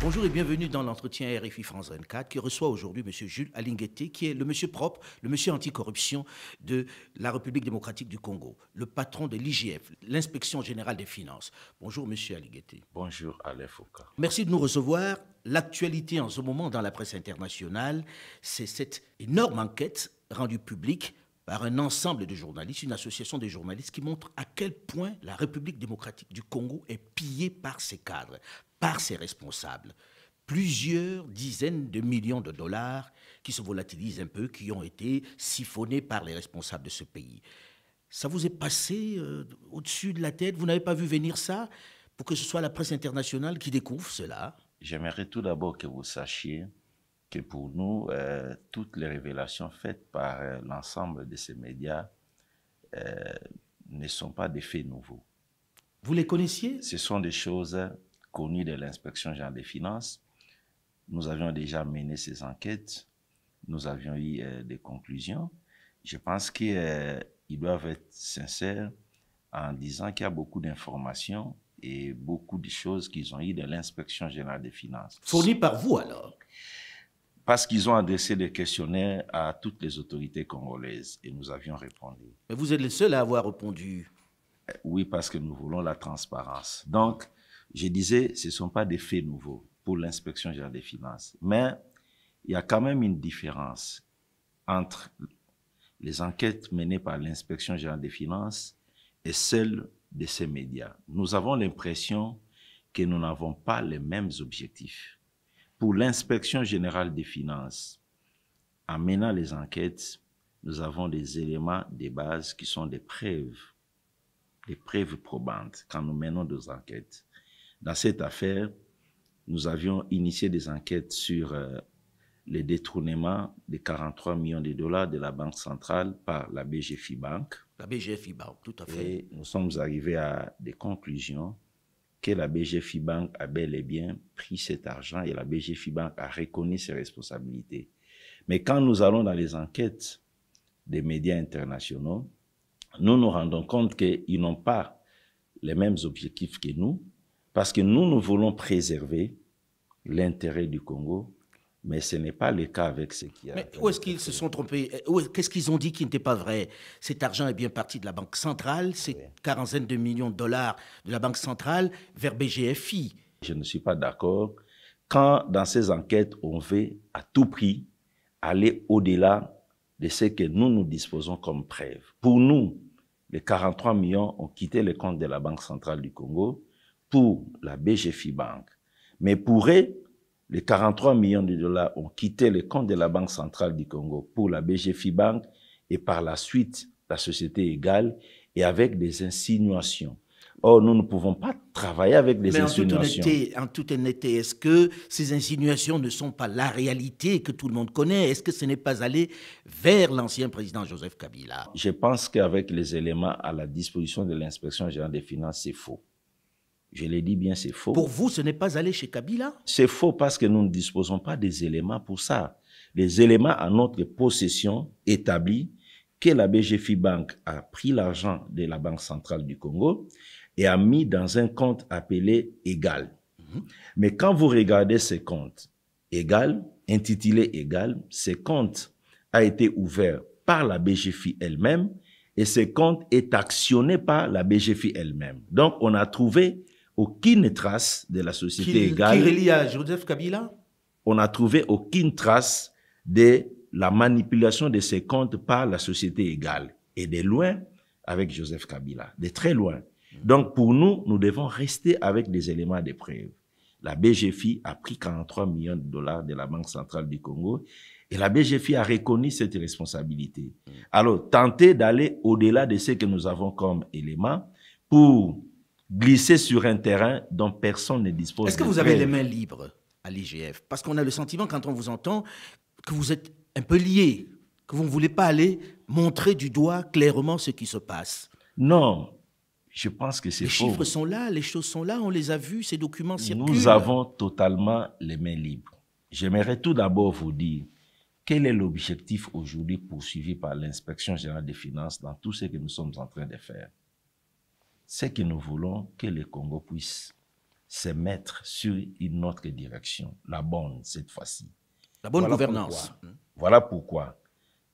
Bonjour et bienvenue dans l'entretien RFI France 24 qui reçoit aujourd'hui M. Jules Alingueté, qui est le monsieur propre, le monsieur anticorruption de la République démocratique du Congo, le patron de l'IGF, l'Inspection générale des finances. Bonjour M. Alingueté. Bonjour Alain Foucault. Merci de nous recevoir. L'actualité en ce moment dans la presse internationale, c'est cette énorme enquête rendue publique par un ensemble de journalistes, une association de journalistes qui montre à quel point la République démocratique du Congo est pillée par ses cadres, par ses responsables. Plusieurs dizaines de millions de dollars qui se volatilisent un peu, qui ont été siphonnés par les responsables de ce pays. Ça vous est passé au-dessus de la tête? Vous n'avez pas vu venir ça pour que ce soit la presse internationale qui découvre cela? J'aimerais tout d'abord que vous sachiez que pour nous, toutes les révélations faites par l'ensemble de ces médias ne sont pas des faits nouveaux. Vous les connaissiez? Ce sont des choses connues de l'Inspection générale des finances. Nous avions déjà mené ces enquêtes. Nous avions eu des conclusions. Je pense qu'ils doivent être sincères en disant qu'il y a beaucoup d'informations et beaucoup de choses qu'ils ont eues de l'Inspection générale des finances. Fournies par vous alors? Parce qu'ils ont adressé des questionnaires à toutes les autorités congolaises et nous avions répondu. Mais vous êtes le seul à avoir répondu. Oui, parce que nous voulons la transparence. Donc, je disais, ce ne sont pas des faits nouveaux pour l'Inspection générale des finances. Mais il y a quand même une différence entre les enquêtes menées par l'Inspection générale des finances et celles de ces médias. Nous avons l'impression que nous n'avons pas les mêmes objectifs. Pour l'Inspection générale des finances, en menant les enquêtes, nous avons des éléments de base qui sont des preuves probantes quand nous menons des enquêtes. Dans cette affaire, nous avions initié des enquêtes sur les détournements de 43 millions de dollars de la Banque centrale par la BGFI Bank. La BGFI Bank, tout à fait. Et nous sommes arrivés à des conclusions que la BGFI Bank a bel et bien pris cet argent et la BGFI Bank a reconnu ses responsabilités. Mais quand nous allons dans les enquêtes des médias internationaux, nous nous rendons compte qu'ils n'ont pas les mêmes objectifs que nous, parce que nous voulons préserver l'intérêt du Congo, mais ce n'est pas le cas avec ce qui a... Mais où est-ce qu'ils se sont trompés? Qu'est-ce qu'ils ont dit qui n'était pas vrai? Cet argent est bien parti de la Banque centrale, ces quarantaine de millions de dollars de la Banque centrale vers BGFI. Je ne suis pas d'accord quand, dans ces enquêtes, on veut à tout prix aller au-delà de ce que nous disposons comme preuve. Pour nous, les 43 millions ont quitté le compte de la Banque centrale du Congo pour la BGFI Bank. Mais pour eux, les 43 millions de dollars ont quitté le compte de la Banque centrale du Congo pour la BGFI Bank et par la suite, la société égale et avec des insinuations. Or, nous ne pouvons pas travailler avec des insinuations. Mais en toute honnêteté, est-ce que ces insinuations ne sont pas la réalité que tout le monde connaît? Est-ce que ce n'est pas aller vers l'ancien président Joseph Kabila? Je pense qu'avec les éléments à la disposition de l'Inspection générale des finances, c'est faux. Je l'ai dit bien, c'est faux. Pour vous, ce n'est pas aller chez Kabila? C'est faux parce que nous ne disposons pas des éléments pour ça. Les éléments à notre possession établis que la BGFI Bank a pris l'argent de la Banque centrale du Congo et a mis dans un compte appelé Égal. Mais quand vous regardez ces comptes, Égal, intitulé Égal, ce compte a été ouvert par la BGFI elle-même et ce compte est actionné par la BGFI elle-même. Donc, on a trouvé aucune trace de la société Égal. Qui relie à Joseph Kabila? On n'a trouvé aucune trace de la manipulation de ces comptes par la société Égal. Et de loin avec Joseph Kabila, de très loin. Donc pour nous, nous devons rester avec des éléments de preuve. La BGFI a pris 43 millions de dollars de la Banque centrale du Congo et la BGFI a reconnu cette responsabilité. Alors, tenter d'aller au-delà de ce que nous avons comme éléments pour glisser sur un terrain dont personne ne dispose. Est-ce que vous avez les mains libres à l'IGF? Parce qu'on a le sentiment, quand on vous entend, que vous êtes un peu lié, que vous ne voulez pas aller montrer du doigt clairement ce qui se passe. Non, je pense que c'est faux. Les chiffres sont là, les choses sont là, on les a vus, ces documents circulent. Nous avons totalement les mains libres. J'aimerais tout d'abord vous dire quel est l'objectif aujourd'hui poursuivi par l'Inspection générale des finances dans tout ce que nous sommes en train de faire. C'est que nous voulons que le Congo puisse c'est mettre sur une autre direction, la bonne cette fois-ci. La bonne gouvernance. Voilà pourquoi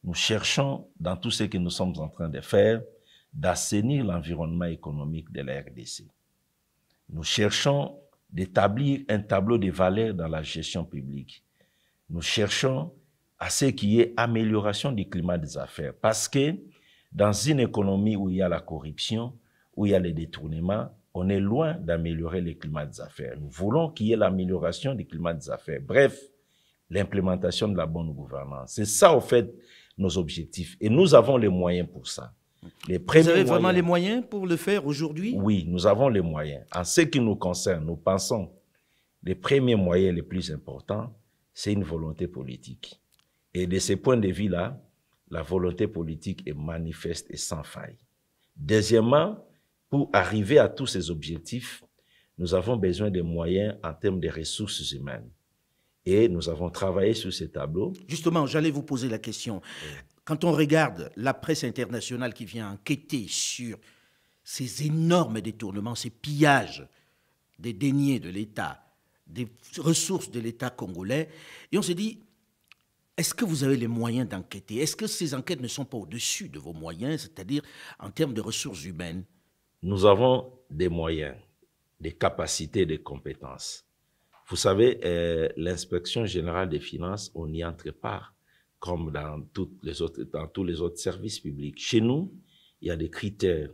nous cherchons, dans tout ce que nous sommes en train de faire, d'assainir l'environnement économique de la RDC. Nous cherchons d'établir un tableau de valeurs dans la gestion publique. Nous cherchons à ce qu'il y ait amélioration du climat des affaires. Parce que dans une économie où il y a la corruption, où il y a les détournements, on est loin d'améliorer le climat des affaires. Nous voulons qu'il y ait l'amélioration du climat des affaires. Bref, l'implémentation de la bonne gouvernance. C'est ça, au fait, nos objectifs. Et nous avons les moyens pour ça. Vous avez vraiment les moyens pour le faire aujourd'hui? Oui, nous avons les moyens. En ce qui nous concerne, nous pensons les premiers moyens les plus importants, c'est une volonté politique. Et de ce point de vue-là, la volonté politique est manifeste et sans faille. Deuxièmement, pour arriver à tous ces objectifs, nous avons besoin de moyens en termes de ressources humaines. Et nous avons travaillé sur ces tableaux. Justement, j'allais vous poser la question. Quand on regarde la presse internationale qui vient enquêter sur ces énormes détournements, ces pillages des deniers de l'État, des ressources de l'État congolais, et on se dit, est-ce que vous avez les moyens d'enquêter? Est-ce que ces enquêtes ne sont pas au-dessus de vos moyens, c'est-à-dire en termes de ressources humaines? Nous avons des moyens, des capacités, des compétences. Vous savez, l'inspection générale des finances, on n'y entre pas comme dans tous les autres services publics. Chez nous, il y a des critères.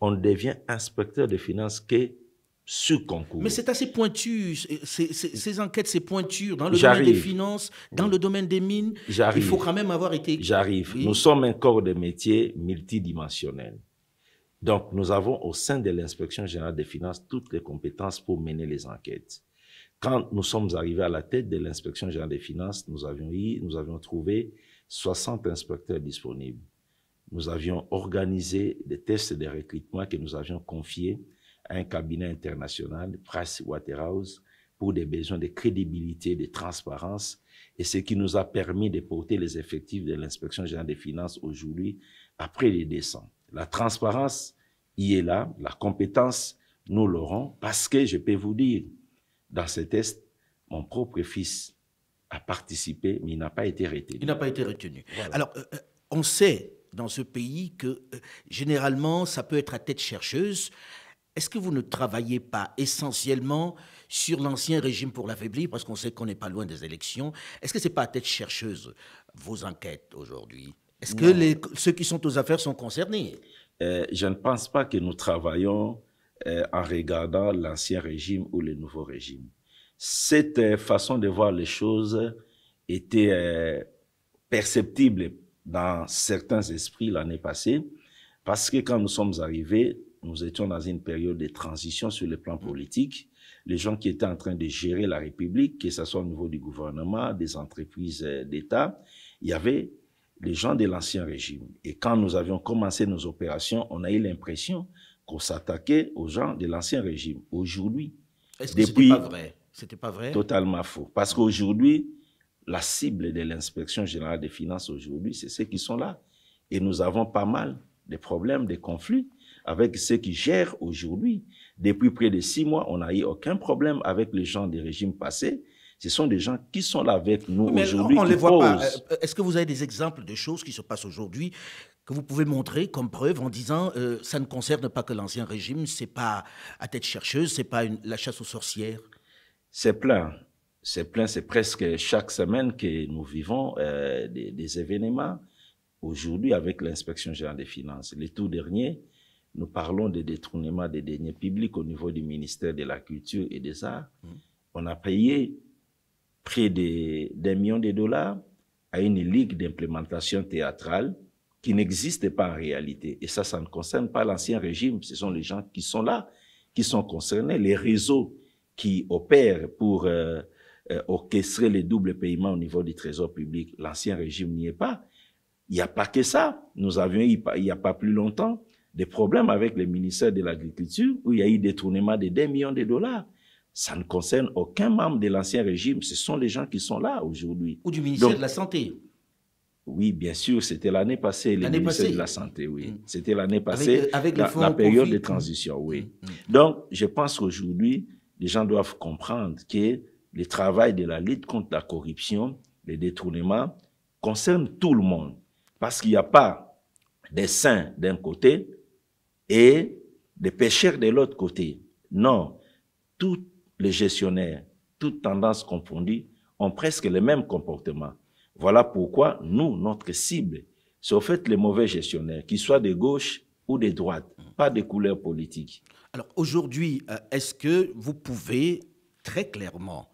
On devient inspecteur des finances que sur concours. Mais c'est assez pointu, ces enquêtes, c'est pointu dans le domaine des finances, dans le domaine des mines. Il faut quand même avoir été... J'arrive. Oui. Nous sommes un corps de métier multidimensionnel. Donc, nous avons au sein de l'inspection générale des finances toutes les compétences pour mener les enquêtes. Quand nous sommes arrivés à la tête de l'inspection générale des finances, nous avions trouvé 60 inspecteurs disponibles. Nous avions organisé des tests de recrutement que nous avions confiés à un cabinet international, Pricewaterhouse, pour des besoins de crédibilité, de transparence, et ce qui nous a permis de porter les effectifs de l'inspection générale des finances aujourd'hui à près de 200. La transparence y est là, la compétence, nous l'aurons, parce que je peux vous dire, dans ces tests, mon propre fils a participé, mais il n'a pas été retenu. Il n'a pas été retenu. Voilà. Alors, on sait dans ce pays que généralement, ça peut être à tête chercheuse. Est-ce que vous ne travaillez pas essentiellement sur l'ancien régime pour l'affaiblir, parce qu'on sait qu'on n'est pas loin des élections? Est-ce que ce n'est pas à tête chercheuse, vos enquêtes aujourd'hui? Est-ce que ceux qui sont aux affaires sont concernés? Je ne pense pas que nous travaillons en regardant l'ancien régime ou le nouveau régime. Cette façon de voir les choses était perceptible dans certains esprits l'année passée, parce que quand nous sommes arrivés, nous étions dans une période de transition sur le plan politique. Les gens qui étaient en train de gérer la République, que ce soit au niveau du gouvernement, des entreprises d'État, il y avait les gens de l'ancien régime. Et quand nous avions commencé nos opérations, on a eu l'impression qu'on s'attaquait aux gens de l'ancien régime. Aujourd'hui, est-ce que c'était pas vrai? C'était pas vrai? Totalement faux. Parce qu'aujourd'hui, la cible de l'inspection générale des finances aujourd'hui, c'est ceux qui sont là. Et nous avons pas mal de problèmes, de conflits avec ceux qui gèrent aujourd'hui. Depuis près de 6 mois, on n'a eu aucun problème avec les gens des régimes passés. Ce sont des gens qui sont là avec nous aujourd'hui. On ne les voit pas. Est-ce que vous avez des exemples de choses qui se passent aujourd'hui que vous pouvez montrer comme preuve en disant ça ne concerne pas que l'ancien régime, c'est pas à tête chercheuse, c'est pas la chasse aux sorcières? C'est plein. C'est plein. C'est presque chaque semaine que nous vivons des événements. Aujourd'hui, avec l'inspection générale des finances, les tout derniers, nous parlons des détournements des deniers publics au niveau du ministère de la Culture et des Arts. On a payé près d'1 million de dollars à une ligue d'implémentation théâtrale qui n'existe pas en réalité. Et ça ne concerne pas l'ancien régime. Ce sont les gens qui sont là, qui sont concernés. Les réseaux qui opèrent pour orchestrer les doubles paiements au niveau du trésor public, l'ancien régime n'y est pas. Il n'y a pas que ça. Nous avions eu, il n'y a pas plus longtemps, des problèmes avec le ministère de l'Agriculture où il y a eu détournement de 2 millions de dollars. Ça ne concerne aucun membre de l'ancien régime. Ce sont les gens qui sont là aujourd'hui. Ou du ministère de la Santé. Oui, bien sûr, c'était l'année passée, le ministère de la Santé, oui. C'était l'année passée, avec la période de transition, oui. Donc, je pense qu'aujourd'hui, les gens doivent comprendre que le travail de la lutte contre la corruption, les détournements, concerne tout le monde. Parce qu'il n'y a pas des saints d'un côté et des pécheurs de l'autre côté. Non, tous les gestionnaires, toutes tendances confondues, ont presque le même comportement. Voilà pourquoi nous, notre cible, c'est au fait les mauvais gestionnaires, qu'ils soient de gauche ou de droite, pas de couleur politique. Alors aujourd'hui, est-ce que vous pouvez très clairement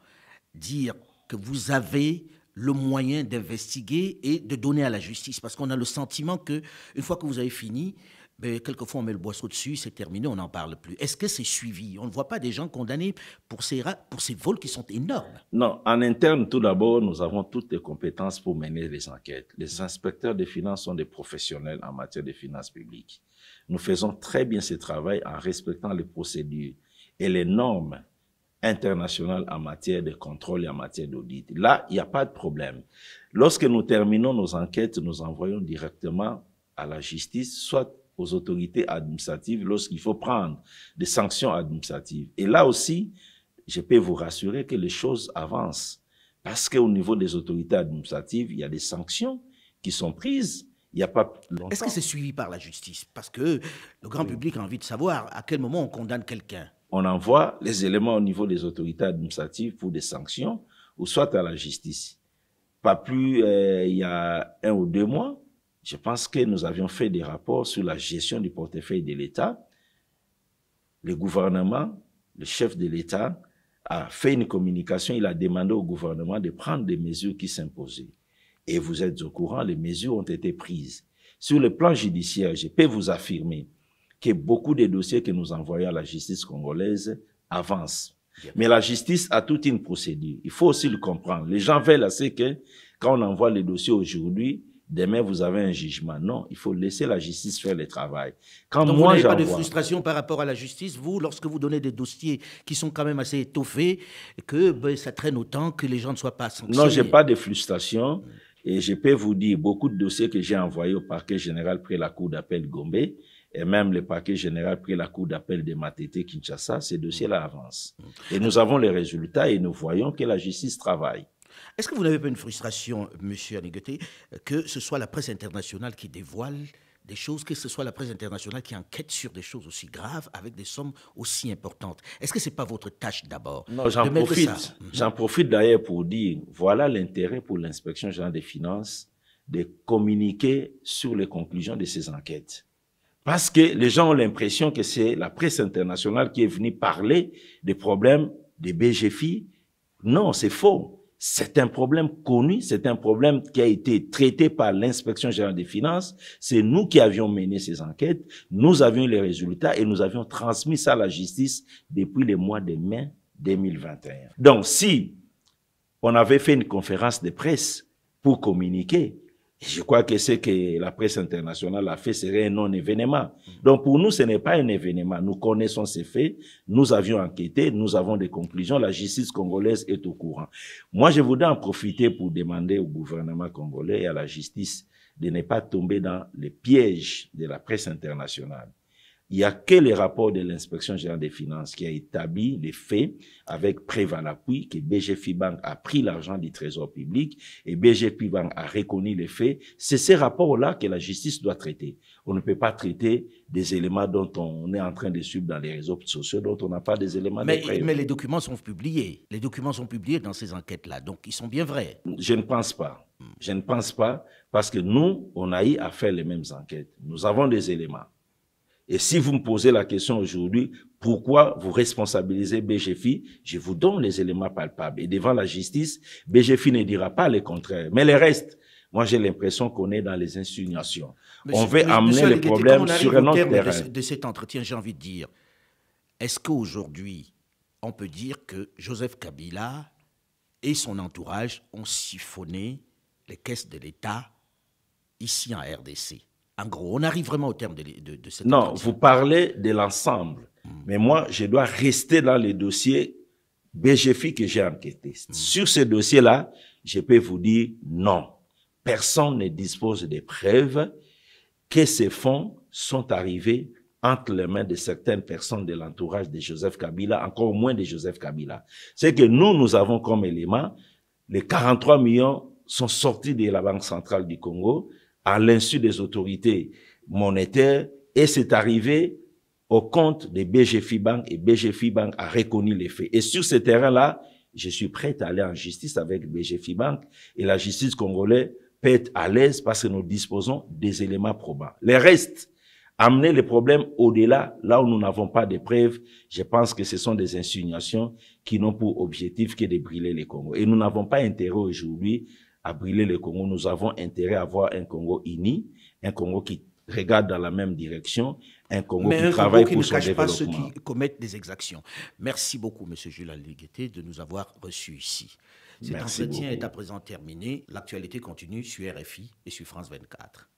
dire que vous avez le moyen d'investiguer et de donner à la justice? Parce qu'on a le sentiment qu'une fois que vous avez fini, ben, quelquefois on met le boisseau dessus, c'est terminé, on n'en parle plus. Est-ce que c'est suivi? On ne voit pas des gens condamnés pour ces vols qui sont énormes. Non, en interne, tout d'abord, nous avons toutes les compétences pour mener les enquêtes. Les inspecteurs des finances sont des professionnels en matière de finances publiques. Nous faisons très bien ce travail en respectant les procédures et les normes internationales en matière de contrôle et en matière d'audit. Là, il n'y a pas de problème. Lorsque nous terminons nos enquêtes, nous envoyons directement à la justice, soit aux autorités administratives lorsqu'il faut prendre des sanctions administratives. Et là aussi, je peux vous rassurer que les choses avancent. Parce qu'au niveau des autorités administratives, il y a des sanctions qui sont prises. Il n'y a pas longtemps. Est-ce que c'est suivi par la justice? Parce que le grand public a envie de savoir à quel moment on condamne quelqu'un. On envoie les éléments au niveau des autorités administratives pour des sanctions, ou soit à la justice. Pas plus, il y a 1 ou 2 mois, je pense que nous avions fait des rapports sur la gestion du portefeuille de l'État. Le gouvernement, le chef de l'État, a fait une communication, il a demandé au gouvernement de prendre des mesures qui s'imposaient. Et vous êtes au courant, les mesures ont été prises. Sur le plan judiciaire, je peux vous affirmer que beaucoup de dossiers que nous envoyons à la justice congolaise avancent. Mais la justice a toute une procédure. Il faut aussi le comprendre. Les gens veulent assez que quand on envoie les dossiers aujourd'hui, demain vous avez un jugement. Non, il faut laisser la justice faire le travail. Quand Donc moi, vous n'avez pas de frustration par rapport à la justice, vous, lorsque vous donnez des dossiers qui sont quand même assez étoffés, que ben, ça traîne autant que les gens ne soient pas sanctionnés? Non, je n'ai pas de frustration. Et je peux vous dire, beaucoup de dossiers que j'ai envoyés au parquet général près la cour d'appel Gombe, et même le parquet général près la cour d'appel de Matete, Kinshasa, ces dossiers-là avancent. Et nous avons les résultats et nous voyons que la justice travaille. Est-ce que vous n'avez pas une frustration, M. Anigueté, que ce soit la presse internationale qui dévoile des choses, que ce soit la presse internationale qui enquête sur des choses aussi graves avec des sommes aussi importantes? Est-ce que ce n'est pas votre tâche d'abord? Non, j'en profite d'ailleurs pour dire, voilà l'intérêt pour l'inspection générale des finances de communiquer sur les conclusions de ces enquêtes. Parce que les gens ont l'impression que c'est la presse internationale qui est venue parler des problèmes des BGFI. Non, c'est faux. C'est un problème connu, c'est un problème qui a été traité par l'inspection générale des finances. C'est nous qui avions mené ces enquêtes, nous avions les résultats et nous avions transmis ça à la justice depuis le mois de mai 2021. Donc, si on avait fait une conférence de presse pour communiquer, je crois que ce que la presse internationale a fait serait un non-événement. Donc, pour nous, ce n'est pas un événement. Nous connaissons ces faits, nous avions enquêté, nous avons des conclusions, la justice congolaise est au courant. Moi, je voudrais en profiter pour demander au gouvernement congolais et à la justice de ne pas tomber dans les pièges de la presse internationale. Il n'y a que les rapports de l'inspection générale des finances qui a établi les faits avec preuve à l'appui que BGFI Bank a pris l'argent du trésor public et BGFI Bank a reconnu les faits. C'est ces rapports-là que la justice doit traiter. On ne peut pas traiter des éléments dont on est en train de suivre dans les réseaux sociaux, dont on n'a pas des éléments de preuve. Mais les documents sont publiés. Les documents sont publiés dans ces enquêtes-là, donc ils sont bien vrais. Je ne pense pas. Je ne pense pas parce que nous, on a eu à faire les mêmes enquêtes. Nous avons des éléments. Et si vous me posez la question aujourd'hui, pourquoi vous responsabilisez BGFI, je vous donne les éléments palpables. Et devant la justice, BGFI ne dira pas le contraire. Mais le reste, moi j'ai l'impression qu'on est dans les insinuations. On veut amener les problèmes sur un autre terrain. De cet entretien, j'ai envie de dire, est-ce qu'aujourd'hui, on peut dire que Joseph Kabila et son entourage ont siphonné les caisses de l'État ici en RDC? En gros, on arrive vraiment au terme de cette Non, entretien. vous parlez de l'ensemble. Mais moi, je dois rester dans les dossiers BGFI que j'ai enquêtés. Sur ces dossiers-là, je peux vous dire non. Personne ne dispose des preuves que ces fonds sont arrivés entre les mains de certaines personnes de l'entourage de Joseph Kabila, encore moins de Joseph Kabila. C'est que nous avons comme élément, les 43 millions sont sortis de la Banque centrale du Congo à l'insu des autorités monétaires et c'est arrivé au compte de BGFIBank et BGFIBank a reconnu les faits. Et sur ce terrain-là, je suis prêt à aller en justice avec BGFIBank et la justice congolaise peut être à l'aise parce que nous disposons des éléments probants. Les restes, amener les problèmes au-delà, là où nous n'avons pas de preuves, je pense que ce sont des insinuations qui n'ont pour objectif que de brûler le Congo. Et nous n'avons pas intérêt aujourd'hui à brûler le Congo. Nous avons intérêt à avoir un Congo uni, un Congo qui regarde dans la même direction, un Congo qui travaille pour son développement. Mais un Congo qui ne cache pas ceux qui commettent des exactions. Merci beaucoup, M. Jules Aligete, de nous avoir reçus ici. Cet entretien est à présent terminé. L'actualité continue sur RFI et sur France 24.